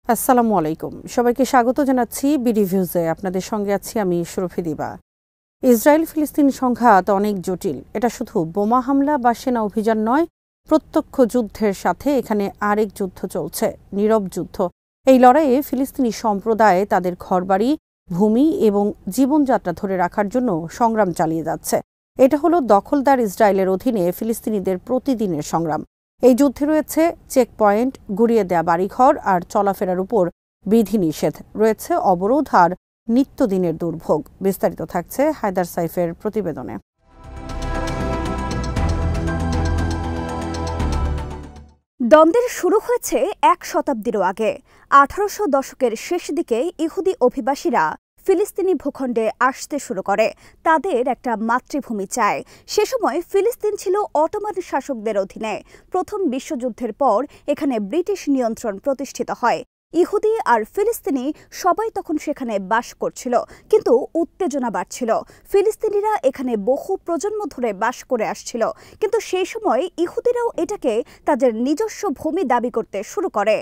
আসসালামু আলাইকুম। সবাইকে স্বাগত জানাচ্ছি বিডিভিউজে। আপনাদের সঙ্গে আছি আমি সুরভি দিবা। ইসরায়েল ফিলিস্তিন সংঘাত অনেক জটিল। এটা শুধু বোমা হামলা বা সেনা অভিযান নয়, প্রত্যক্ষ যুদ্ধের সাথে এখানে আরেক যুদ্ধ চলছে, নীরব যুদ্ধ। এই লড়াইয়ে ফিলিস্তিনি সম্প্রদায় তাদের ঘরবাড়ি, ভূমি এবং জীবনযাত্রা ধরে রাখার জন্য সংগ্রাম চালিয়ে যাচ্ছে। এটা হলো দখলদার ইসরায়েলের অধীনে ফিলিস্তিনিদের প্রতিদিনের সংগ্রাম। এই যুদ্ধে রয়েছে চেকপয়েন্ট, গুড়িয়ে দেয়া বাড়িঘর আর চলাফেরার উপর বিধিনিষেধ, রয়েছে অবরোধ আর নিত্যদিনের দুর্ভোগ। বিস্তারিত থাকছে হায়দার সাইফের প্রতিবেদনে। দ্বন্দ্বের শুরু হয়েছে এক শতাব্দীরও আগে। 1800 দশকের শেষ দিকে ইহুদি অভিবাসীরা ফিলিস্তিনি ভূখণ্ডে আসতে শুরু করে। তাদের একটা মাতৃভূমি চায়। সে সময় ফিলিস্তিন ছিল অটোমান শাসকদের অধীনে। প্রথম বিশ্বযুদ্ধের পর এখানে ব্রিটিশ নিয়ন্ত্রণ প্রতিষ্ঠিত হয়। ইহুদি আর ফিলিস্তিনি সবাই তখন সেখানে বাস করছিল, কিন্তু উত্তেজনা বাড়ছিল। ফিলিস্তিনিরা এখানে বহু প্রজন্ম ধরে বাস করে আসছিল, কিন্তু সেই সময় ইহুদিরাও এটাকে তাদের নিজস্ব ভূমি দাবি করতে শুরু করে।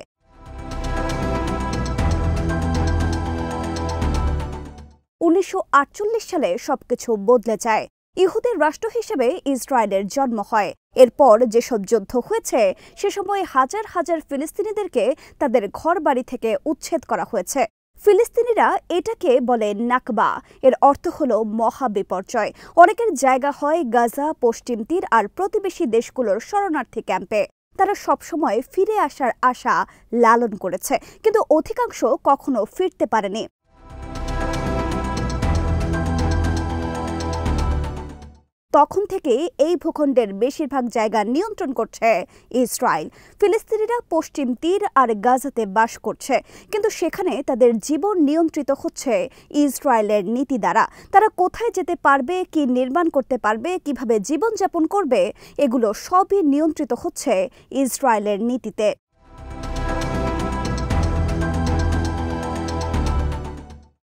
1948 সালে সবকিছু বদলে যায়। ইহুদের রাষ্ট্র হিসেবে ইসরায়েলের জন্ম হয়। এরপর যেসব যুদ্ধ হয়েছে, সে সময় হাজার হাজার ফিলিস্তিনিদেরকে তাদের ঘরবাড়ি থেকে উচ্ছেদ করা হয়েছে। ফিলিস্তিনিরা এটাকে বলে নাকবা। এর অর্থ হলো মহাবিপর্যয়। অনেকের জায়গা হয় গাজা, পশ্চিম তীর আর প্রতিবেশী দেশগুলোর শরণার্থী ক্যাম্পে। তারা সবসময় ফিরে আসার আশা লালন করেছে, কিন্তু অধিকাংশ কখনো ফিরতে পারেনি। তখন থেকে এই ভূখণ্ডের বেশিরভাগ জায়গা নিয়ন্ত্রণ করছে ইসরায়েল। ফিলিস্তিনিরা পশ্চিম তীর আর গাজাতে বাস করছে, কিন্তু সেখানে তাদের জীবন নিয়ন্ত্রিত হচ্ছে ইসরায়েলের নীতি দ্বারা। তারা কোথায় যেতে পারবে, কি নির্মাণ করতে পারবে, কিভাবে জীবনযাপন করবে, এগুলো সবই নিয়ন্ত্রিত হচ্ছে ইসরায়েলের নীতিতে।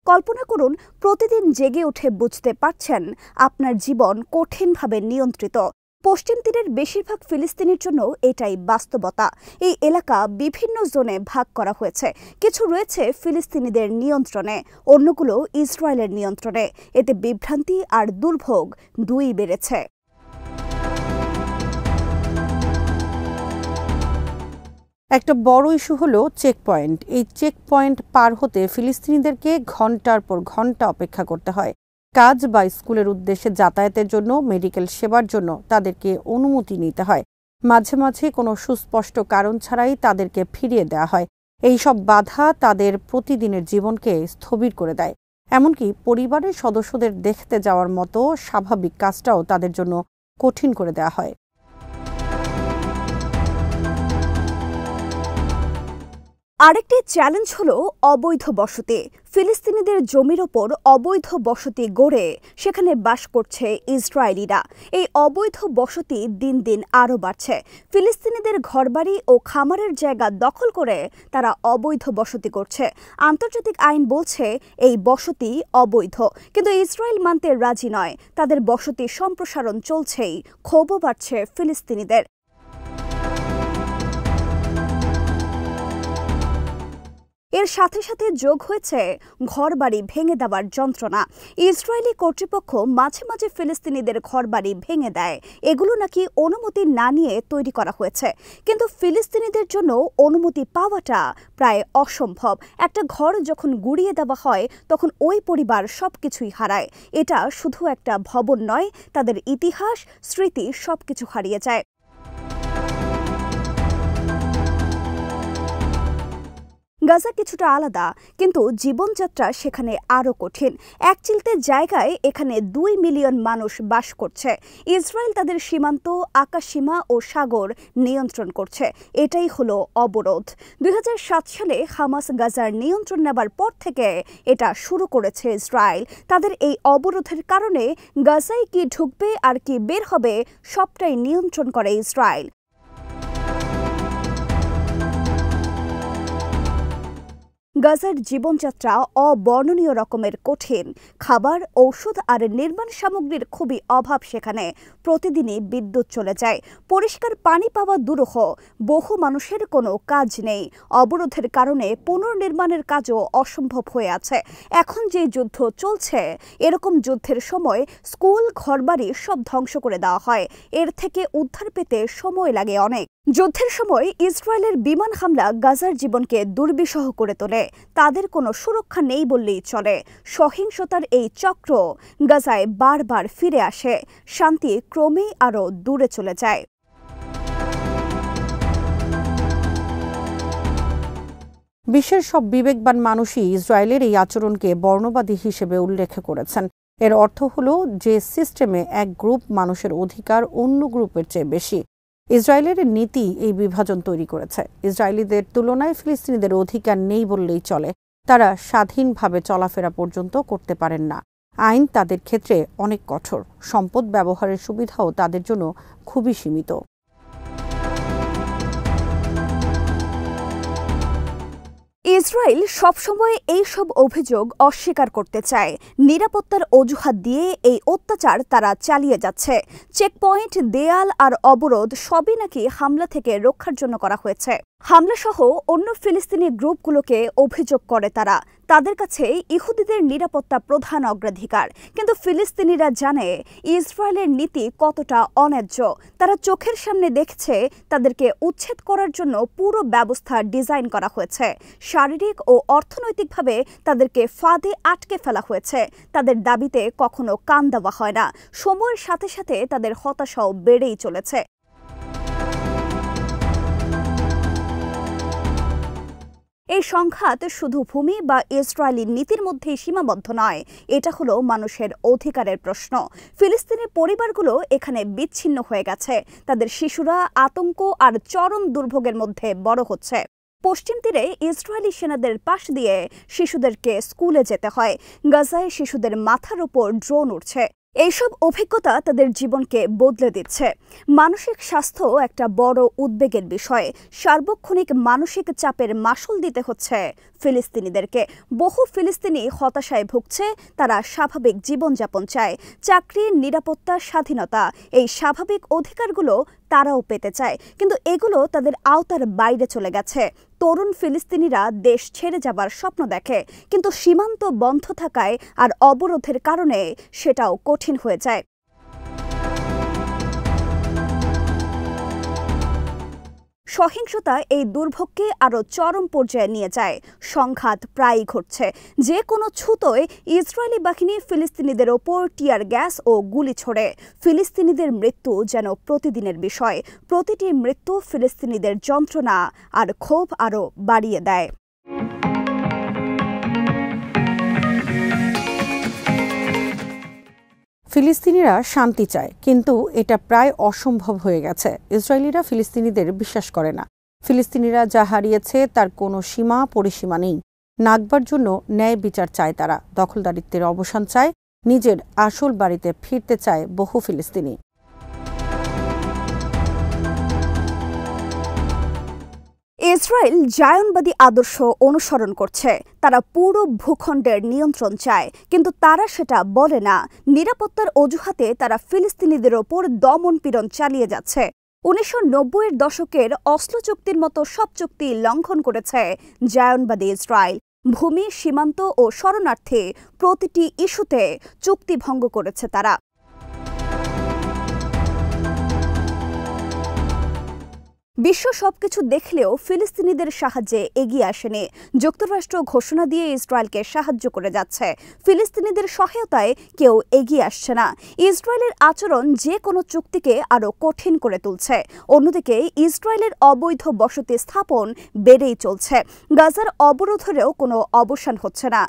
কল্পনা করুন, প্রতিদিন জেগে উঠে বুঝতে পারছেন আপনার জীবন কঠিনভাবে নিয়ন্ত্রিত। পশ্চিম তীরের বেশিরভাগ ফিলিস্তিনির জন্য এটাই বাস্তবতা। এই এলাকা বিভিন্ন জোনে ভাগ করা হয়েছে। কিছু রয়েছে ফিলিস্তিনিদের নিয়ন্ত্রণে, অন্যগুলো ইসরায়েলের নিয়ন্ত্রণে। এতে বিভ্রান্তি আর দুর্ভোগ দুই বেড়েছে। একটা বড় ইস্যু হলো চেকপয়েন্ট। এই চেকপয়েন্ট পার হতে ফিলিস্তিনিদেরকে ঘন্টার পর ঘন্টা অপেক্ষা করতে হয়। কাজ বা স্কুলের উদ্দেশ্যে যাতায়াতের জন্য, মেডিকেল সেবার জন্য তাদেরকে অনুমতি নিতে হয়। মাঝে মাঝে কোনো সুস্পষ্ট কারণ ছাড়াই তাদেরকে ফিরিয়ে দেওয়া হয়। এই সব বাধা তাদের প্রতিদিনের জীবনকে স্থবির করে দেয়। এমনকি পরিবারের সদস্যদের দেখতে যাওয়ার মতো স্বাভাবিক কাজটাও তাদের জন্য কঠিন করে দেওয়া হয়। আরেকটি চ্যালেঞ্জ হলো অবৈধ বসতি। ফিলিস্তিনিদের জমির ওপর অবৈধ বসতি গড়ে সেখানে বাস করছে ইসরায়েলিরা। এই অবৈধ বসতি দিন দিন আরও বাড়ছে। ফিলিস্তিনিদের ঘরবাড়ি ও খামারের জায়গা দখল করে তারা অবৈধ বসতি করছে। আন্তর্জাতিক আইন বলছে এই বসতি অবৈধ, কিন্তু ইসরায়েল মানতে রাজি নয়। তাদের বসতি সম্প্রসারণ চলছেই, ক্ষোভও বাড়ছে ফিলিস্তিনিদের। এর সাথে সাথে যোগ হয়েছে ঘরবাড়ি ভেঙে দেওয়ার যন্ত্রণা। ইসরায়েলি কর্তৃপক্ষ মাঝে মাঝে ফিলিস্তিনিদের ঘরবাড়ি ভেঙে দেয়। এগুলো নাকি অনুমতি না নিয়ে তৈরি করা হয়েছে, কিন্তু ফিলিস্তিনিদের জন্য অনুমতি পাওয়াটা প্রায় অসম্ভব। একটা ঘর যখন গুড়িয়ে দেওয়া হয়, তখন ওই পরিবার সবকিছুই হারায়। এটা শুধু একটা ভবন নয়, তাদের ইতিহাস, স্মৃতি সবকিছু হারিয়ে যায়। গাজা কিছুটা আলাদা, কিন্তু জীবনযাত্রা সেখানে আরও কঠিন। এক চিলতে জায়গায় এখানে 2 মিলিয়ন মানুষ বাস করছে। ইসরায়েল তাদের সীমান্ত, আকাশসীমা ও সাগর নিয়ন্ত্রণ করছে। এটাই হলো অবরোধ। 2007 সালে হামাস গাজার নিয়ন্ত্রণ নেবার পর থেকে এটা শুরু করেছে ইসরায়েল। তাদের এই অবরোধের কারণে গাজায় কি ঢুকবে আর কি বের হবে, সবটাই নিয়ন্ত্রণ করে ইসরায়েল। গাজার জীবনযাত্রা অবর্ণনীয় রকমের কঠিন। খাবার, ঔষধ আর নির্মাণ সামগ্রীর খুবই অভাব সেখানে। প্রতিদিনই বিদ্যুৎ চলে যায়, পরিষ্কার পানি পাওয়া দুরূহ, বহু মানুষের কোনো কাজ নেই। অবরোধের কারণে পুনর্নির্মাণের কাজও অসম্ভব হয়ে আছে। এখন যে যুদ্ধ চলছে, এরকম যুদ্ধের সময় স্কুল, ঘরবাড়ি সব ধ্বংস করে দেওয়া হয়। এর থেকে উদ্ধার পেতে সময় লাগে অনেক। যুদ্ধের সময় ইসরায়েলের বিমান হামলা গাজার জীবনকে দুর্বিষহ করে তোলে। তাদের কোনো সুরক্ষা নেই বললেই চলে। সহিংসতার এই চক্র গাজায় বারবার ফিরে আসে। শান্তি ক্রমেই আরও দূরে চলে যায়। বিশ্বের সব বিবেকবান মানুষই ইসরায়েলের এই আচরণকে বর্ণবাদী হিসেবে উল্লেখ করেছেন। এর অর্থ হলো যে সিস্টেমে এক গ্রুপ মানুষের অধিকার অন্য গ্রুপের চেয়ে বেশি। ইসরায়েলের নীতি এই বিভাজন তৈরি করেছে। ইসরায়েলিদের তুলনায় ফিলিস্তিনিদের অধিকার নেই বললেই চলে। তারা স্বাধীনভাবে চলাফেরা পর্যন্ত করতে পারেন না। আইন তাদের ক্ষেত্রে অনেক কঠোর। সম্পদ ব্যবহারের সুবিধাও তাদের জন্য খুবই সীমিত। ইসরায়েল সবসময় এইসব অভিযোগ অস্বীকার করতে চায়। নিরাপত্তার অজুহাত দিয়ে এই অত্যাচার তারা চালিয়ে যাচ্ছে। চেকপয়েন্ট, দেয়াল আর অবরোধ সবই নাকি হামলা থেকে রক্ষার জন্য করা হয়েছে। হামলাসহ অন্য ফিলিস্তিনি গ্রুপগুলোকে অভিযোগ করে তারা। তাদের কাছে ইহুদিদের নিরাপত্তা প্রধান অগ্রাধিকার। কিন্তু ফিলিস্তিনিরা জানে ইসরায়েলের নীতি কতটা অন্যায্য। তারা চোখের সামনে দেখছে তাদেরকে উচ্ছেদ করার জন্য পুরো ব্যবস্থা ডিজাইন করা হয়েছে। শারীরিক ও অর্থনৈতিকভাবে তাদেরকে ফাঁদে আটকে ফেলা হয়েছে। তাদের দাবিতে কখনো কান দেওয়া হয় না। সময়ের সাথে সাথে তাদের হতাশাও বেড়েই চলেছে। এই সংঘাত শুধু ভূমি বা ইসরায়েলি নীতির মধ্যেই সীমাবদ্ধ নয়, এটা হলো মানুষের অধিকারের প্রশ্ন। ফিলিস্তিনি পরিবারগুলো এখানে বিচ্ছিন্ন হয়ে গেছে। তাদের শিশুরা আতঙ্ক আর চরম দুর্ভোগের মধ্যে বড় হচ্ছে। পশ্চিম তীরে ইসরায়েলি সেনাদের পাশ দিয়ে শিশুদেরকে স্কুলে যেতে হয়। গাজায় শিশুদের মাথার উপর ড্রোন উঠছে। এইসব অভিজ্ঞতা তাদের জীবনকে বদলে দিচ্ছে। মানসিক স্বাস্থ্য একটা বড় উদ্বেগের বিষয়। সার্বক্ষণিক মানসিক চাপের মাসুল দিতে হচ্ছে ফিলিস্তিনিদেরকে। বহু ফিলিস্তিনি হতাশায় ভুগছে। তারা স্বাভাবিক জীবনযাপন চায়। চাকরি, নিরাপত্তা, স্বাধীনতা, এই স্বাভাবিক অধিকারগুলো তারাও পেতে চায়। কিন্তু এগুলো তাদের আওতার বাইরে চলে গেছে। তরুণ ফিলিস্তিনিরা দেশ ছেড়ে যাবার স্বপ্ন দেখে, কিন্তু সীমান্ত বন্ধ থাকায় আর অবরোধের কারণে সেটাও কঠিন হয়ে যায়। সহিংসতা এই দুর্ভোগকে আরও চরম পর্যায়ে নিয়ে যায়। সংঘাত প্রায়ই ঘটছে। যে কোনো ছুতোয় ইসরায়েলি বাহিনী ফিলিস্তিনিদের ওপর টিয়ার গ্যাস ও গুলি ছোড়ে। ফিলিস্তিনিদের মৃত্যু যেন প্রতিদিনের বিষয়। প্রতিটি মৃত্যু ফিলিস্তিনিদের যন্ত্রণা আর ক্ষোভ আরও বাড়িয়ে দেয়। ফিলিস্তিনিরা শান্তি চায়, কিন্তু এটা প্রায় অসম্ভব হয়ে গেছে। ইসরায়েলিরা ফিলিস্তিনিদের বিশ্বাস করে না। ফিলিস্তিনিরা যা হারিয়েছে তার কোনো সীমা পরিসীমা নেই। নাগবার জন্য ন্যায় বিচার চায় তারা। দখলদারিত্বের অবসান চায়। নিজের আসল বাড়িতে ফিরতে চায় বহু ফিলিস্তিনি। ইসরায়েল জায়নবাদী আদর্শ অনুসরণ করছে। তারা পুরো ভূখণ্ডের নিয়ন্ত্রণ চায়, কিন্তু তারা সেটা বলে না। নিরাপত্তার অজুহাতে তারা ফিলিস্তিনিদের ওপর দমন-পীড়ন চালিয়ে যাচ্ছে। 1990-এর দশকের অসলো চুক্তির মতো সব চুক্তি লঙ্ঘন করেছে জায়নবাদী ইসরায়েল। ভূমি, সীমান্ত ও শরণার্থী প্রতিটি ইস্যুতে চুক্তি ভঙ্গ করেছে তারা। বিশ্ব সবকিছু দেখলেও ফিলিস্তিনিদের সাহায্যে এগিয়ে আসেনি। যুক্তরাষ্ট্র ঘোষণা দিয়ে ইসরায়েলকে সাহায্য করে যাচ্ছে। ফিলিস্তিনিদের সহায়তায় কেউ এগিয়ে আসছে না। ইসরায়েলের আচরণ যে কোনো চুক্তিকে আরও কঠিন করে তুলছে। অন্যদিকে ইসরায়েলের অবৈধ বসতি স্থাপন বেড়েই চলছে। গাজার অবরোধেরও কোনো অবসান হচ্ছে না।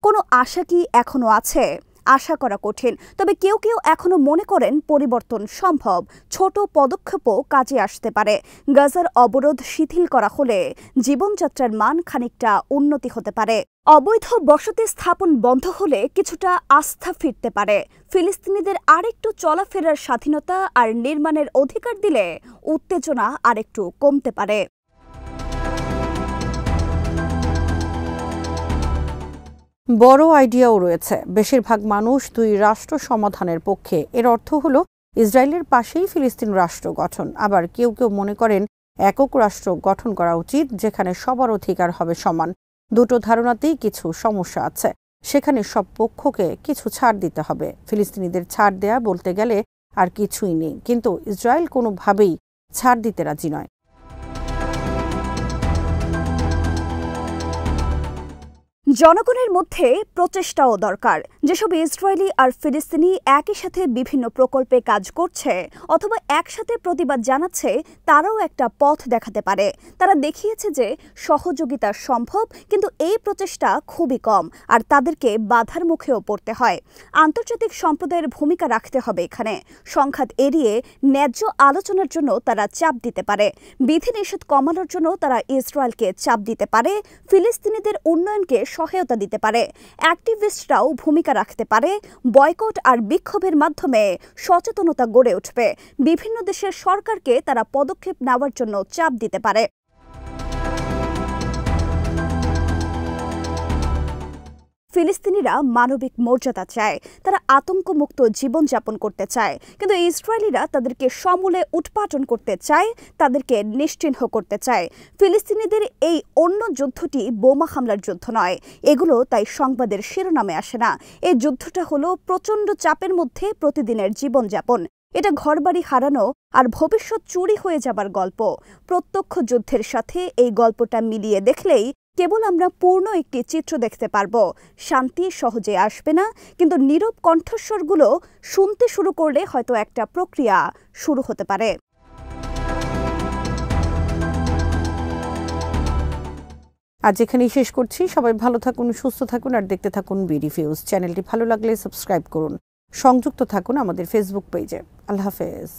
কোনো আশা কি এখনো আছে? আশা করা কঠিন। তবে কেউ কেউ এখনো মনে করেন পরিবর্তন সম্ভব, ছোট পদক্ষেপও কাজে আসতে পারে। গাজার অবরোধ শিথিল করা হলে জীবনযাত্রার মান খানিকটা উন্নতি হতে পারে। অবৈধ বসতি স্থাপন বন্ধ হলে কিছুটা আস্থা ফিরতে পারে। ফিলিস্তিনিদের আরেকটু চলাফেরার স্বাধীনতা আর নির্মাণের অধিকার দিলে উত্তেজনা আরেকটু কমতে পারে। বড় আইডিয়াও রয়েছে। বেশিরভাগ মানুষ দুই রাষ্ট্র সমাধানের পক্ষে। এর অর্থ হলো ইসরায়েলের পাশেই ফিলিস্তিন রাষ্ট্র গঠন। আবার কেউ কেউ মনে করেন একক রাষ্ট্র গঠন করা উচিত, যেখানে সবার অধিকার হবে সমান। দুটো ধারণাতেই কিছু সমস্যা আছে। সেখানে সব পক্ষকে কিছু ছাড় দিতে হবে। ফিলিস্তিনিদের ছাড় দেয়া বলতে গেলে আর কিছুই নেই, কিন্তু ইসরায়েল কোনোভাবেই ছাড় দিতে রাজি নয়। জনগণের মধ্যে প্রচেষ্টাও দরকার। যেসব ইসরায়েলি আর ফিলিস্তিনি একই সাথে বিভিন্ন প্রকল্পে কাজ করছে অথবা একসাথে প্রতিবাদ জানাচ্ছে, তারাও একটা পথ দেখাতে পারে। তারা দেখিয়েছে যে সহযোগিতা সম্ভব, কিন্তু এই প্রচেষ্টা খুবই কম আর তাদেরকে বাধার মুখেও পড়তে হয়। আন্তর্জাতিক সম্প্রদায়ের ভূমিকা রাখতে হবে এখানে। সংঘাত এড়িয়ে ন্যায্য আলোচনার জন্য তারা চাপ দিতে পারে। বিধিনিষেধ কমানোর জন্য তারা ইসরায়েলকে চাপ দিতে পারে। ফিলিস্তিনিদের উন্নয়নকে সহায়তা দিতে পারে। অ্যাক্টিভিস্টরাও ভূমিকা রাখতে পারে। বয়কট আর বিক্ষোভের মাধ্যমে সচেতনতা গড়ে উঠবে। বিভিন্ন দেশের সরকারকে তারা পদক্ষেপ নেওয়ার জন্য চাপ দিতে পারে। ফিলিস্তিনিরা মানবিক মর্যাদা চায়, তারা আতঙ্কমুক্ত জীবনযাপন করতে চায়, কিন্তু ইসরায়েলিরা তাদেরকে সমূলে উৎপাটন করতে চায়, তাদেরকে নিশ্চিহ্ন করতে চায়। ফিলিস্তিনিদের এই অন্য যুদ্ধটি বোমা হামলার যুদ্ধ নয়। এগুলো তাই সংবাদের শিরোনামে আসে না। এই যুদ্ধটা হলো প্রচণ্ড চাপের মধ্যে প্রতিদিনের জীবনযাপন। এটা ঘরবাড়ি হারানো আর ভবিষ্যৎ চুরি হয়ে যাবার গল্প। প্রত্যক্ষ যুদ্ধের সাথে এই গল্পটা মিলিয়ে দেখলেই কেবল আমরা পূর্ণ একটি চিত্র দেখতে পারব। শান্তি সহজে আসবে না, কিন্তু নীরব কণ্ঠস্বরগুলো শুনতে শুরু করলে হয়তো একটা প্রক্রিয়া শুরু হতে পারে। আজ এখানেই শেষ করছি। সবাই ভালো থাকুন, সুস্থ থাকুন আর দেখতে থাকুন বিডিভিউজ। চ্যানেলটি ভালো লাগলে সাবস্ক্রাইব করুন। সংযুক্ত থাকুন আমাদের ফেসবুক পেজে। আল্লাহ হাফেজ।